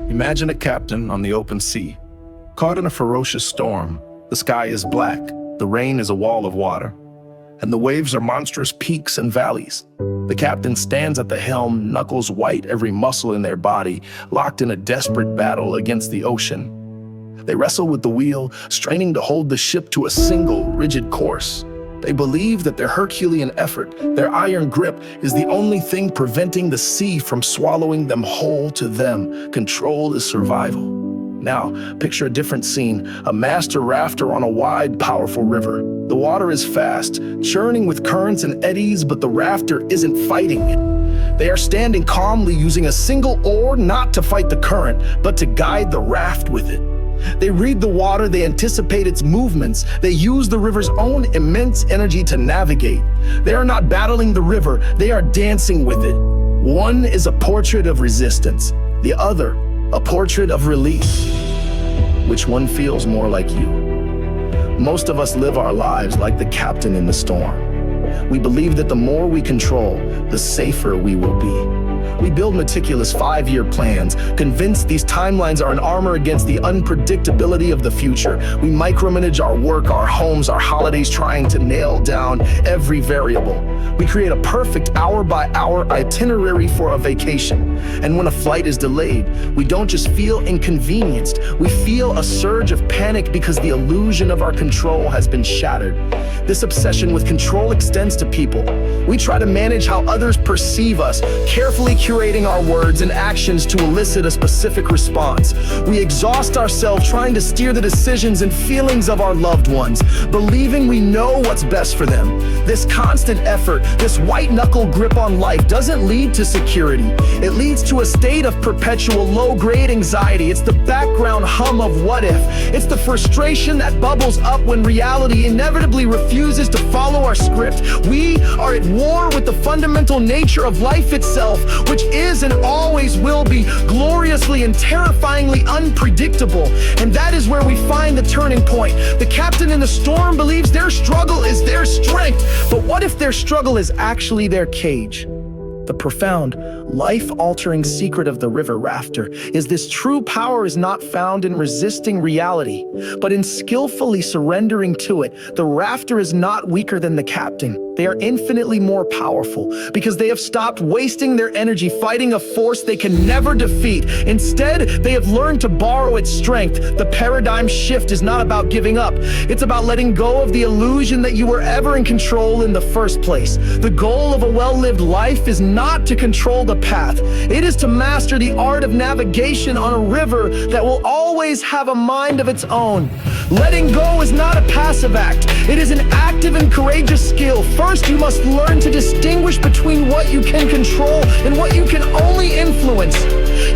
Imagine a captain on the open sea, caught in a ferocious storm. The sky is black, the rain is a wall of water, and the waves are monstrous peaks and valleys. The captain stands at the helm, knuckles white, every muscle in their body, locked in a desperate battle against the ocean. They wrestle with the wheel, straining to hold the ship to a single, rigid course. They believe that their Herculean effort, their iron grip, is the only thing preventing the sea from swallowing them whole. To them, control is survival. Now, picture a different scene, a master rafter on a wide, powerful river. The water is fast, churning with currents and eddies, but the rafter isn't fighting it. They are standing calmly, using a single oar, not to fight the current, but to guide the raft with it. They read the water, they anticipate its movements, they use the river's own immense energy to navigate. They are not battling the river, they are dancing with it. One is a portrait of resistance, the other, a portrait of release. Which one feels more like you? Most of us live our lives like the captain in the storm. We believe that the more we control, the safer we will be. We build meticulous 5-year plans, convinced these timelines are an armor against the unpredictability of the future. We micromanage our work, our homes, our holidays, trying to nail down every variable. We create a perfect hour-by-hour itinerary for a vacation. And when a flight is delayed, we don't just feel inconvenienced, we feel a surge of panic because the illusion of our control has been shattered. This obsession with control extends to people. We try to manage how others perceive us, carefully curating our words and actions to elicit a specific response. We exhaust ourselves trying to steer the decisions and feelings of our loved ones, believing we know what's best for them. This constant effort, this white-knuckle grip on life doesn't lead to security. It leads to a state of perpetual low-grade anxiety. It's the background hum of what if. It's the frustration that bubbles up when reality inevitably refuses to follow our script. We are at war with the fundamental nature of life itself, which is and always will be gloriously and terrifyingly unpredictable. And that is where we find the turning point. The captain in the storm believes their struggle is their strength. But what if their struggle is actually their cage? The profound, life-altering secret of the river rafter is this: true power is not found in resisting reality, but in skillfully surrendering to it. The rafter is not weaker than the captain. They are infinitely more powerful because they have stopped wasting their energy fighting a force they can never defeat. Instead, they have learned to borrow its strength. The paradigm shift is not about giving up. It's about letting go of the illusion that you were ever in control in the first place. The goal of a well-lived life is not to control the path. It is to master the art of navigation on a river that will always have a mind of its own. Letting go is not a passive act. It is an active and courageous skill. First, you must learn to distinguish between what you can control and what you can only influence.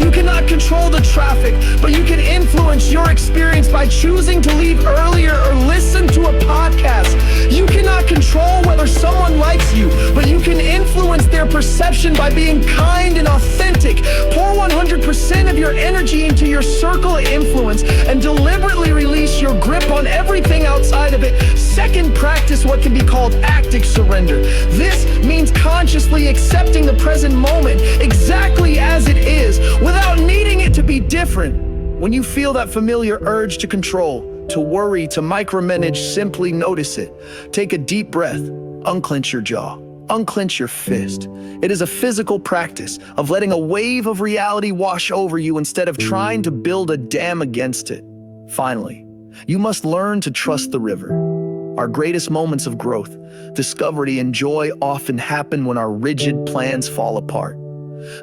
You cannot control the traffic, but you can influence your experience by choosing to leave earlier or listen to a podcast. You cannot control whether someone likes you, but you can influence their perception by being kind and authentic. Pour 100% of your energy into your circle of influence and deliberately release your grip on everything outside of it. Second, practice what can be called active surrender. This means consciously accepting the present moment exactly as it is, without needing it to be different. When you feel that familiar urge to control, to worry, to micromanage, simply notice it. Take a deep breath, unclench your jaw, unclench your fist. It is a physical practice of letting a wave of reality wash over you instead of trying to build a dam against it. Finally, you must learn to trust the river. Our greatest moments of growth, discovery, and joy often happen when our rigid plans fall apart.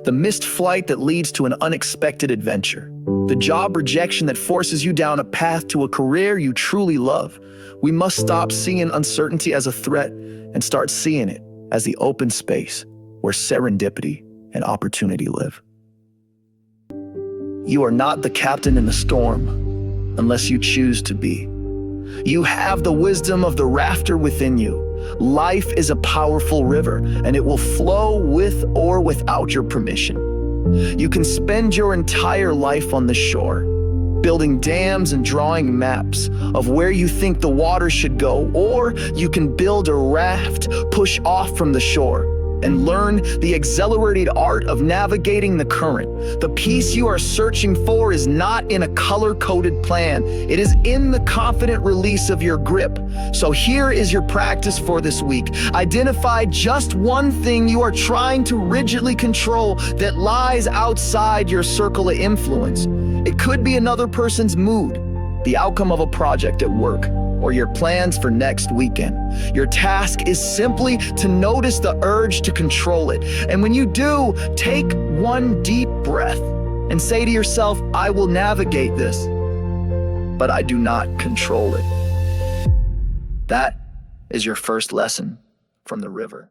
The missed flight that leads to an unexpected adventure. The job rejection that forces you down a path to a career you truly love. We must stop seeing uncertainty as a threat and start seeing it as the open space where serendipity and opportunity live. You are not the captain in the storm unless you choose to be. You have the wisdom of the rafter within you. Life is a powerful river, and it will flow with or without your permission. You can spend your entire life on the shore, building dams and drawing maps of where you think the water should go, or you can build a raft, push off from the shore, and learn the exhilarating art of navigating the current. The peace you are searching for is not in a color-coded plan. It is in the confident release of your grip. So here is your practice for this week. Identify just one thing you are trying to rigidly control that lies outside your circle of influence. It could be another person's mood, the outcome of a project at work, or your plans for next weekend. Your task is simply to notice the urge to control it. And when you do, take one deep breath and say to yourself, I will navigate this, but I do not control it. That is your first lesson from the river.